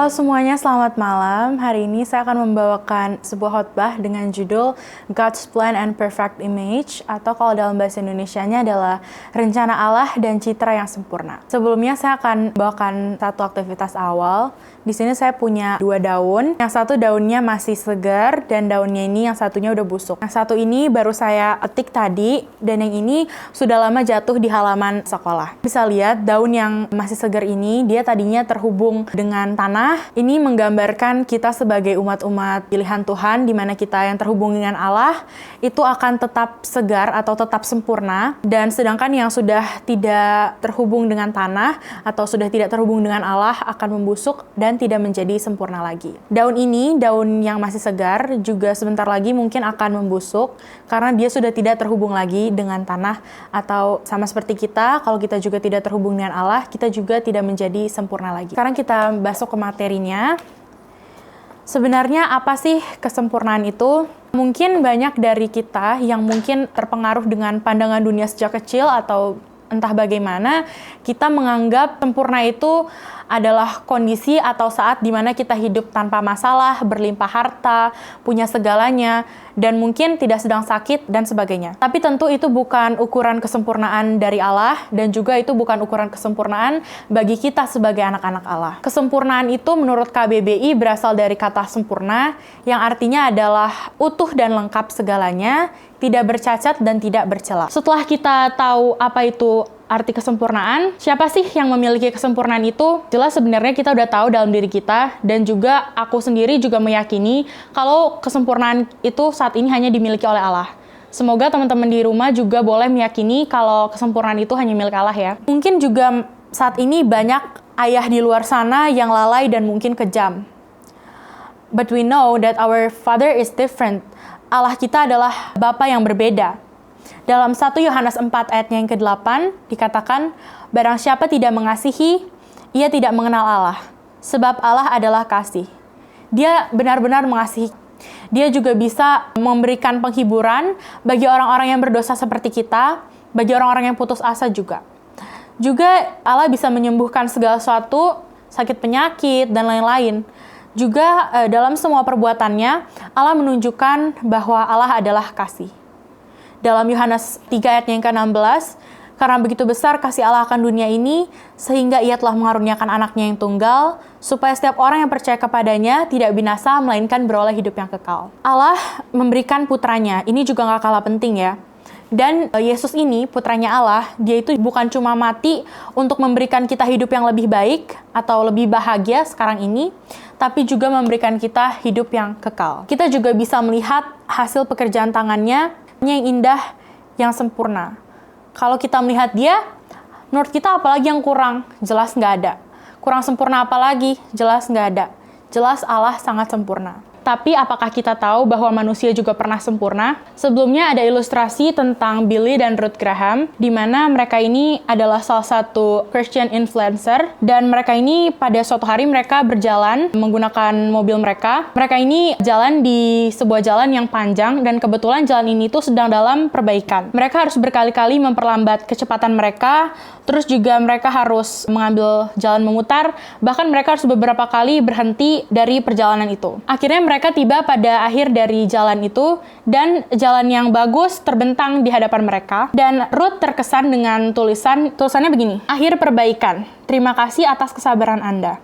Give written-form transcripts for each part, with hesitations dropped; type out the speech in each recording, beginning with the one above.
Halo semuanya, selamat malam. Hari ini saya akan membawakan sebuah khotbah dengan judul God's Plan and Perfect Image, atau kalau dalam bahasa Indonesianya adalah Rencana Allah dan Citra yang Sempurna. Sebelumnya saya akan membawakan satu aktivitas awal. Di sini saya punya 2 daun. Yang satu daunnya masih segar dan daunnya ini yang satunya udah busuk. Yang satu ini baru saya petik tadi dan yang ini sudah lama jatuh di halaman sekolah. Bisa lihat daun yang masih segar ini dia tadinya terhubung dengan tanah. Ini menggambarkan kita sebagai umat-umat pilihan Tuhan, di mana kita yang terhubung dengan Allah itu akan tetap segar atau tetap sempurna, dan sedangkan yang sudah tidak terhubung dengan tanah atau sudah tidak terhubung dengan Allah akan membusuk dan tidak menjadi sempurna lagi. Daun ini, daun yang masih segar, juga sebentar lagi mungkin akan membusuk karena dia sudah tidak terhubung lagi dengan tanah, atau sama seperti kita, kalau kita juga tidak terhubung dengan Allah, kita juga tidak menjadi sempurna lagi. Sekarang kita masuk ke materinya. Sebenarnya apa sih kesempurnaan itu? Mungkin banyak dari kita yang mungkin terpengaruh dengan pandangan dunia sejak kecil atau entah bagaimana, kita menganggap sempurna itu adalah kondisi atau saat di mana kita hidup tanpa masalah, berlimpah harta, punya segalanya, dan mungkin tidak sedang sakit, dan sebagainya. Tapi tentu itu bukan ukuran kesempurnaan dari Allah, dan juga itu bukan ukuran kesempurnaan bagi kita sebagai anak-anak Allah. Kesempurnaan itu menurut KBBI berasal dari kata sempurna, yang artinya adalah utuh dan lengkap segalanya, tidak bercacat dan tidak bercela. Setelah kita tahu apa itu arti kesempurnaan, siapa sih yang memiliki kesempurnaan itu? Jelas sebenarnya kita udah tahu dalam diri kita, dan juga aku sendiri juga meyakini kalau kesempurnaan itu saat ini hanya dimiliki oleh Allah. Semoga teman-teman di rumah juga boleh meyakini kalau kesempurnaan itu hanya milik Allah ya. Mungkin juga saat ini banyak ayah di luar sana yang lalai dan mungkin kejam. But we know that our Father is different. Allah kita adalah Bapa yang berbeda. Dalam 1 Yohanes 4 ayatnya yang ke-8 dikatakan, barang siapa tidak mengasihi, ia tidak mengenal Allah, sebab Allah adalah kasih. Dia benar-benar mengasihi. Dia juga bisa memberikan penghiburan bagi orang-orang yang berdosa seperti kita, bagi orang-orang yang putus asa juga. Juga Allah bisa menyembuhkan segala sesuatu, sakit penyakit, dan lain-lain. Juga dalam semua perbuatannya, Allah menunjukkan bahwa Allah adalah kasih. Dalam Yohanes 3 ayat yang ke-16, karena begitu besar kasih Allah akan dunia ini, sehingga ia telah mengaruniakan anaknya yang tunggal, supaya setiap orang yang percaya kepadanya tidak binasa, melainkan beroleh hidup yang kekal. Allah memberikan putranya, ini juga gak kalah penting ya. Dan Yesus ini, putranya Allah, dia itu bukan cuma mati untuk memberikan kita hidup yang lebih baik atau lebih bahagia sekarang ini, tapi juga memberikan kita hidup yang kekal. Kita juga bisa melihat hasil pekerjaan tangannya yang indah, yang sempurna. Kalau kita melihat dia, menurut kita apalagi yang kurang? Jelas nggak ada. Kurang sempurna apalagi? Jelas nggak ada. Jelas Allah sangat sempurna. Tapi apakah kita tahu bahwa manusia juga pernah sempurna? Sebelumnya ada ilustrasi tentang Billy dan Ruth Graham, di mana mereka ini adalah salah satu Christian influencer, dan mereka ini pada suatu hari mereka berjalan menggunakan mobil mereka. Mereka ini jalan di sebuah jalan yang panjang, dan kebetulan jalan ini tuh sedang dalam perbaikan. Mereka harus berkali-kali memperlambat kecepatan mereka, terus juga mereka harus mengambil jalan memutar, bahkan mereka harus beberapa kali berhenti dari perjalanan itu. Akhirnya mereka tiba pada akhir dari jalan itu, dan jalan yang bagus terbentang di hadapan mereka. Dan Ruth terkesan dengan tulisannya begini, akhir perbaikan, terima kasih atas kesabaran Anda.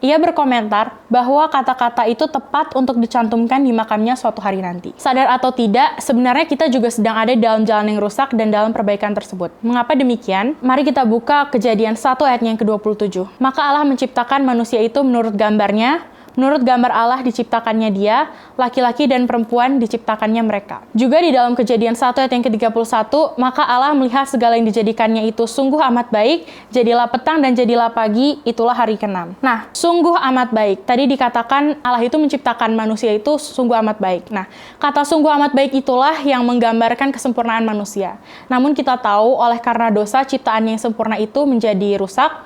Ia berkomentar bahwa kata-kata itu tepat untuk dicantumkan di makamnya suatu hari nanti. Sadar atau tidak, sebenarnya kita juga sedang ada dalam jalan yang rusak dan dalam perbaikan tersebut. Mengapa demikian? Mari kita buka Kejadian 1 ayatnya yang ke-27. Maka Allah menciptakan manusia itu menurut gambarnya, menurut gambar Allah diciptakannya dia, laki-laki dan perempuan diciptakannya mereka. Juga di dalam Kejadian 1 ayat yang ke-31, maka Allah melihat segala yang dijadikannya itu sungguh amat baik, jadilah petang dan jadilah pagi, itulah hari ke-6. Nah, sungguh amat baik. Tadi dikatakan Allah itu menciptakan manusia itu sungguh amat baik. Nah, kata sungguh amat baik itulah yang menggambarkan kesempurnaan manusia. Namun kita tahu oleh karena dosa ciptaan yang sempurna itu menjadi rusak.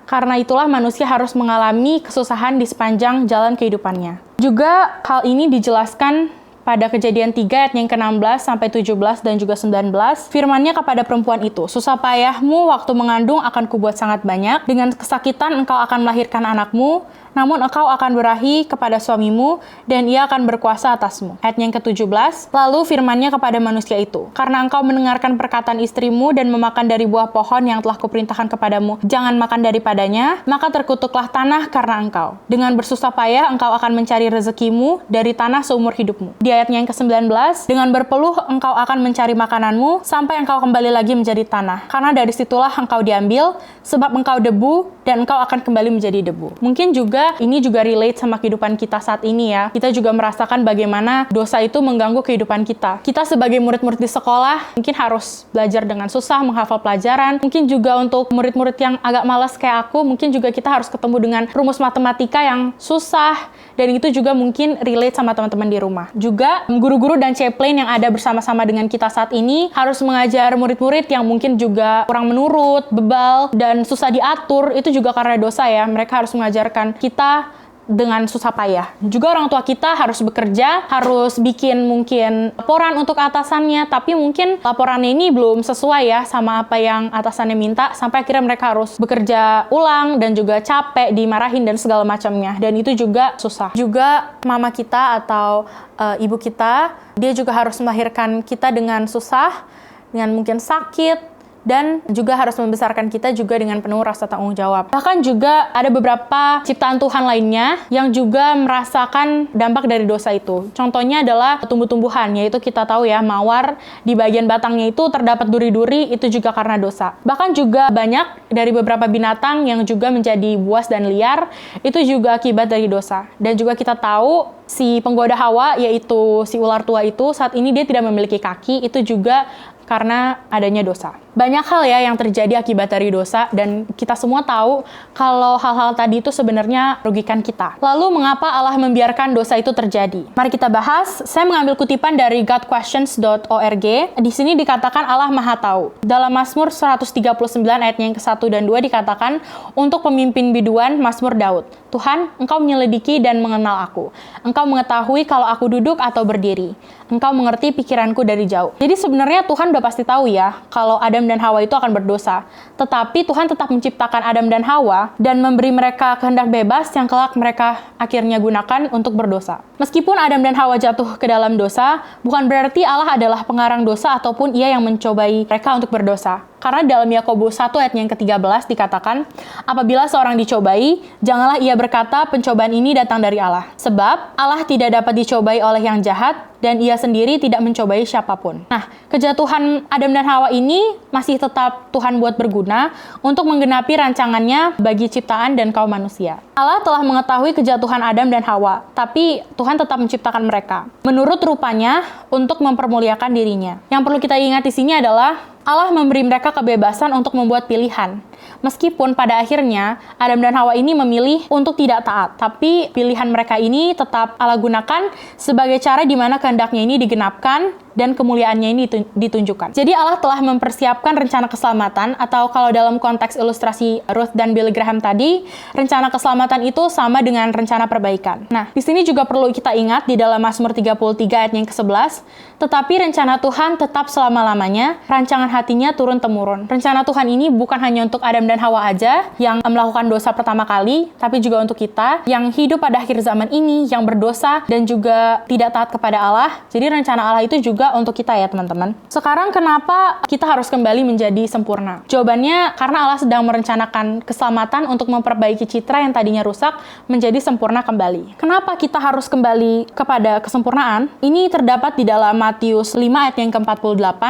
Karena itulah manusia harus mengalami kesusahan di sepanjang jalan kehidupannya. Juga hal ini dijelaskan pada Kejadian 3 ayat yang ke-16 sampai 17 dan juga 19, firman-Nya kepada perempuan itu, "Susah payahmu waktu mengandung akan kubuat sangat banyak, dengan kesakitan engkau akan melahirkan anakmu, namun engkau akan berahi kepada suamimu, dan ia akan berkuasa atasmu." Ayat yang ke-17, lalu firman-Nya kepada manusia itu, "Karena engkau mendengarkan perkataan istrimu dan memakan dari buah pohon yang telah kuperintahkan kepadamu, jangan makan daripadanya, maka terkutuklah tanah karena engkau. Dengan bersusah payah engkau akan mencari rezekimu dari tanah seumur hidupmu." Di ayatnya yang ke-19, "Dengan berpeluh engkau akan mencari makananmu, sampai engkau kembali lagi menjadi tanah. Karena dari situlah engkau diambil, sebab engkau debu, dan engkau akan kembali menjadi debu." Mungkin juga ini juga relate sama kehidupan kita saat ini ya. Kita juga merasakan bagaimana dosa itu mengganggu kehidupan kita. Kita sebagai murid-murid di sekolah mungkin harus belajar dengan susah, menghafal pelajaran. Mungkin juga untuk murid-murid yang agak malas kayak aku, mungkin juga kita harus ketemu dengan rumus matematika yang susah. Dan itu juga mungkin relate sama teman-teman di rumah. Juga guru-guru dan chaplain yang ada bersama-sama dengan kita saat ini harus mengajar murid-murid yang mungkin juga kurang menurut, bebal, dan susah diatur. Itu juga karena dosa ya. Mereka harus mengajarkan kita dengan susah payah. Juga orang tua kita harus bekerja, harus bikin mungkin laporan untuk atasannya, tapi mungkin laporannya ini belum sesuai ya sama apa yang atasannya minta, sampai akhirnya mereka harus bekerja ulang dan juga capek, dimarahin dan segala macamnya. Dan itu juga susah. Juga mama kita atau ibu kita, dia juga harus melahirkan kita dengan susah, dengan mungkin sakit, dan juga harus membesarkan kita juga dengan penuh rasa tanggung jawab. Bahkan juga ada beberapa ciptaan Tuhan lainnya yang juga merasakan dampak dari dosa itu. Contohnya adalah tumbuh-tumbuhan, yaitu kita tahu ya, mawar di bagian batangnya itu terdapat duri-duri, itu juga karena dosa. Bahkan juga banyak dari beberapa binatang yang juga menjadi buas dan liar, itu juga akibat dari dosa. Dan juga kita tahu si penggoda Hawa, yaitu si ular tua itu, saat ini dia tidak memiliki kaki, itu juga karena adanya dosa. Banyak hal ya yang terjadi akibat dari dosa, dan kita semua tahu kalau hal-hal tadi itu sebenarnya merugikan kita. Lalu mengapa Allah membiarkan dosa itu terjadi? Mari kita bahas. Saya mengambil kutipan dari godquestions.org. Di sini dikatakan Allah Maha Tahu. Dalam Mazmur 139 ayatnya yang ke-1 dan 2 dikatakan, untuk pemimpin biduan Mazmur Daud, "Tuhan, Engkau menyelidiki dan mengenal aku. Engkau mengetahui kalau aku duduk atau berdiri. Engkau mengerti pikiranku dari jauh." Jadi sebenarnya Tuhan udah pasti tahu ya kalau Adam dan Hawa itu akan berdosa. Tetapi Tuhan tetap menciptakan Adam dan Hawa dan memberi mereka kehendak bebas yang kelak mereka akhirnya gunakan untuk berdosa. Meskipun Adam dan Hawa jatuh ke dalam dosa, bukan berarti Allah adalah pengarang dosa ataupun ia yang mencobai mereka untuk berdosa. Karena dalam Yakobus 1 ayat yang ke-13 dikatakan, apabila seorang dicobai, janganlah ia berkata pencobaan ini datang dari Allah. Sebab Allah tidak dapat dicobai oleh yang jahat, dan ia sendiri tidak mencobai siapapun. Nah, kejatuhan Adam dan Hawa ini masih tetap Tuhan buat berguna untuk menggenapi rancangannya bagi ciptaan dan kaum manusia. Allah telah mengetahui kejatuhan Adam dan Hawa, tapi Tuhan tetap menciptakan mereka menurut rupanya untuk mempermuliakan dirinya. Yang perlu kita ingat di sini adalah Allah memberi mereka kebebasan untuk membuat pilihan. Meskipun pada akhirnya Adam dan Hawa ini memilih untuk tidak taat, tapi pilihan mereka ini tetap Allah gunakan sebagai cara di mana kehendaknya ini digenapkan dan kemuliaannya ini ditunjukkan. Jadi Allah telah mempersiapkan rencana keselamatan, atau kalau dalam konteks ilustrasi Ruth dan Billy Graham tadi, rencana keselamatan itu sama dengan rencana perbaikan. Nah, di sini juga perlu kita ingat di dalam Mazmur 33 ayat yang ke-11, tetapi rencana Tuhan tetap selama-lamanya, rancangan hatinya turun-temurun. Rencana Tuhan ini bukan hanya untuk Adam dan Hawa aja yang melakukan dosa pertama kali, tapi juga untuk kita yang hidup pada akhir zaman ini, yang berdosa dan juga tidak taat kepada Allah. Jadi rencana Allah itu juga untuk kita ya teman-teman. Sekarang kenapa kita harus kembali menjadi sempurna? Jawabannya karena Allah sedang merencanakan keselamatan untuk memperbaiki citra yang tadinya rusak menjadi sempurna kembali. Kenapa kita harus kembali kepada kesempurnaan? Ini terdapat di dalam Matius 5 ayat yang ke-48.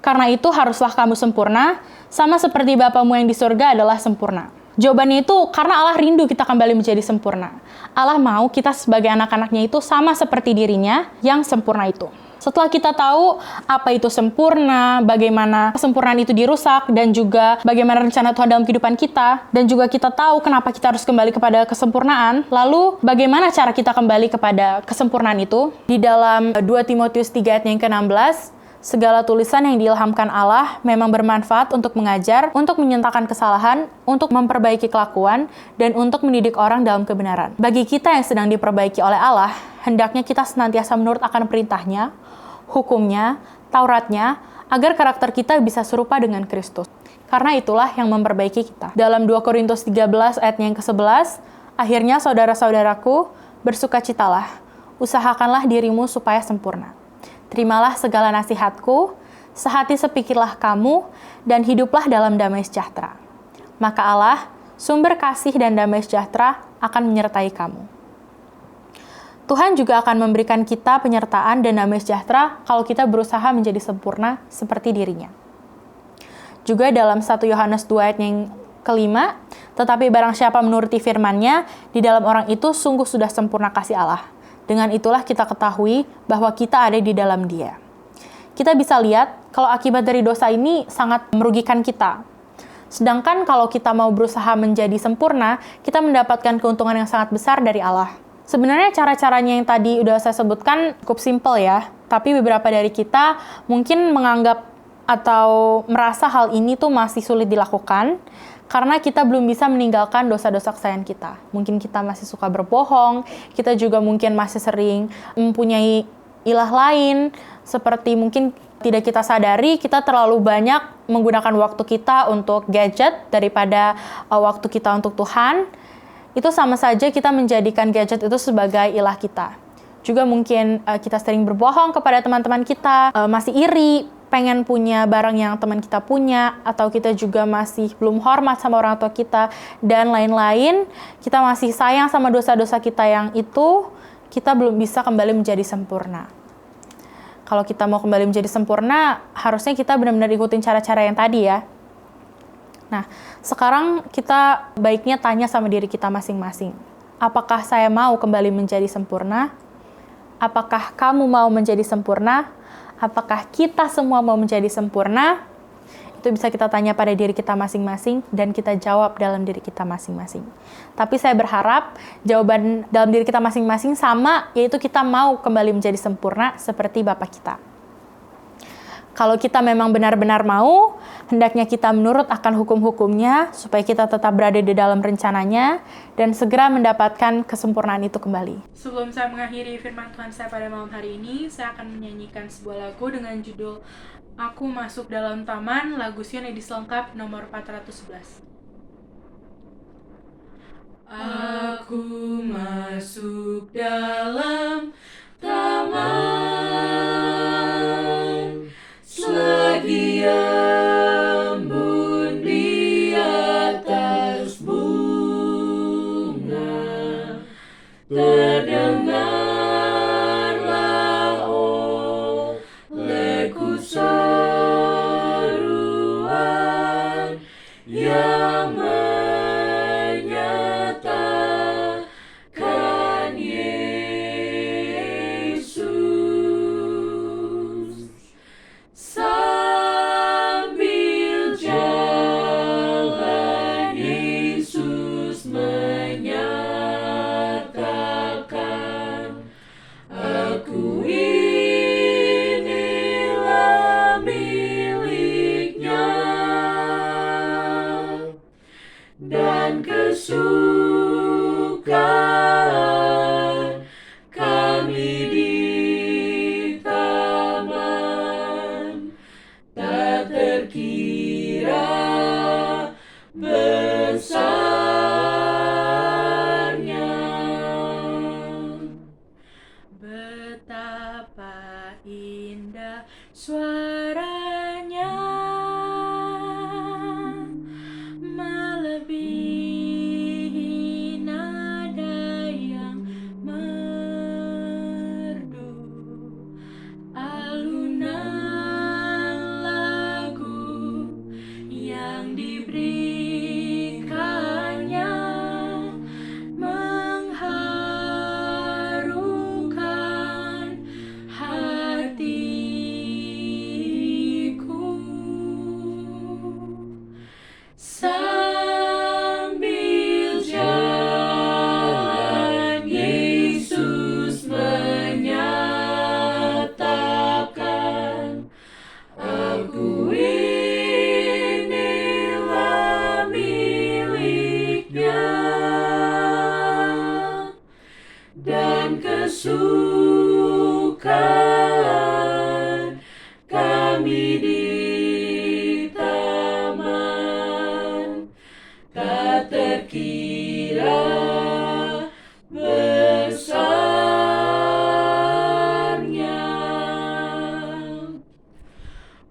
Karena itu haruslah kamu sempurna, sama seperti Bapamu yang di surga adalah sempurna. Jawabannya itu karena Allah rindu kita kembali menjadi sempurna. Allah mau kita sebagai anak-anaknya itu sama seperti dirinya yang sempurna itu. Setelah kita tahu apa itu sempurna, bagaimana kesempurnaan itu dirusak, dan juga bagaimana rencana Tuhan dalam kehidupan kita, dan juga kita tahu kenapa kita harus kembali kepada kesempurnaan, lalu bagaimana cara kita kembali kepada kesempurnaan itu? Di dalam 2 Timotius 3 ayat yang ke-16, Segala tulisan yang diilhamkan Allah memang bermanfaat untuk mengajar, untuk menyentakan kesalahan, untuk memperbaiki kelakuan, dan untuk mendidik orang dalam kebenaran. Bagi kita yang sedang diperbaiki oleh Allah, hendaknya kita senantiasa menurut akan perintahnya, hukumnya, Tauratnya, agar karakter kita bisa serupa dengan Kristus. Karena itulah yang memperbaiki kita. Dalam 2 Korintus 13 ayatnya yang ke-11, akhirnya saudara-saudaraku, bersukacitalah, usahakanlah dirimu supaya sempurna. Terimalah segala nasihatku, sehati sepikirlah kamu, dan hiduplah dalam damai sejahtera. Maka Allah, sumber kasih dan damai sejahtera, akan menyertai kamu. Tuhan juga akan memberikan kita penyertaan dan damai sejahtera kalau kita berusaha menjadi sempurna seperti dirinya. Juga dalam 1 Yohanes 2 ayat yang kelima, tetapi barang siapa menuruti firman-Nya, di dalam orang itu sungguh sudah sempurna kasih Allah. Dengan itulah kita ketahui bahwa kita ada di dalam Dia. Kita bisa lihat kalau akibat dari dosa ini sangat merugikan kita. Sedangkan kalau kita mau berusaha menjadi sempurna, kita mendapatkan keuntungan yang sangat besar dari Allah. Sebenarnya cara-caranya yang tadi udah saya sebutkan cukup simpel ya, tapi beberapa dari kita mungkin menganggap atau merasa hal ini tuh masih sulit dilakukan, karena kita belum bisa meninggalkan dosa-dosa kesalahan kita. Mungkin kita masih suka berbohong, kita juga mungkin masih sering mempunyai ilah lain, seperti mungkin tidak kita sadari, kita terlalu banyak menggunakan waktu kita untuk gadget daripada waktu kita untuk Tuhan. Itu sama saja kita menjadikan gadget itu sebagai ilah kita. Juga mungkin kita sering berbohong kepada teman-teman kita, masih iri, pengen punya barang yang teman kita punya, atau kita juga masih belum hormat sama orang tua kita, dan lain-lain. Kita masih sayang sama dosa-dosa kita yang itu, kita belum bisa kembali menjadi sempurna. Kalau kita mau kembali menjadi sempurna, harusnya kita benar-benar ikutin cara-cara yang tadi ya. Nah, sekarang kita baiknya tanya sama diri kita masing-masing. Apakah saya mau kembali menjadi sempurna? Apakah kamu mau menjadi sempurna? Apakah kita semua mau menjadi sempurna? Itu bisa kita tanya pada diri kita masing-masing dan kita jawab dalam diri kita masing-masing. Tapi saya berharap jawaban dalam diri kita masing-masing sama, yaitu kita mau kembali menjadi sempurna seperti Bapa kita. Kalau kita memang benar-benar mau, hendaknya kita menurut akan hukum-hukumnya supaya kita tetap berada di dalam rencananya dan segera mendapatkan kesempurnaan itu kembali. Sebelum saya mengakhiri firman Tuhan saya pada malam hari ini, saya akan menyanyikan sebuah lagu dengan judul Aku Masuk Dalam Taman, lagu Sion edisi lengkap nomor 411. Aku masuk dalam taman, selagi embun di atas bunga, terdengarlah olehku seruan yang menyatakan Yesus. Sambil jalan Yesus menyatakan, aku inilah miliknya, dan kesukaan kami di taman tak terkira besarnya. Betapa indah suaranya, melebihi nada yang merdu, alunan lagu yang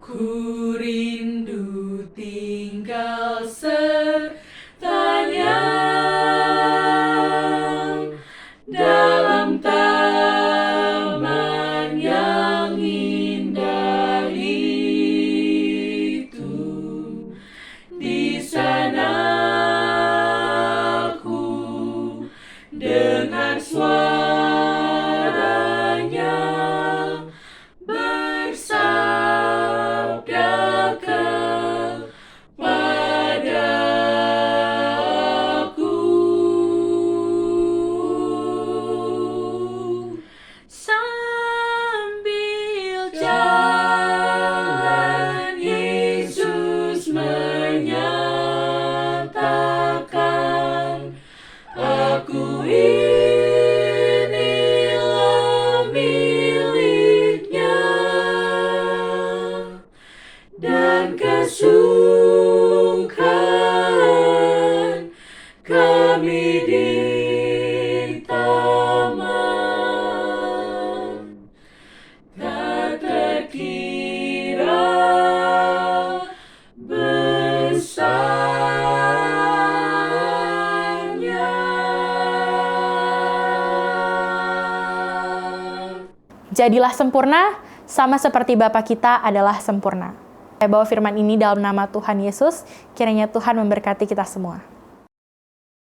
Ku rindu tinggal sertanya dalam taman yang indah itu. Di sana ku dengar suaranya bersabda kepadaku, sambil jalan Yesus menyatakan, aku inilah miliknya, dan kesungkahan kami di taman tak terkira besarnya. Jadilah sempurna, sama seperti Bapa kita adalah sempurna. Saya bawa firman ini dalam nama Tuhan Yesus, kiranya Tuhan memberkati kita semua.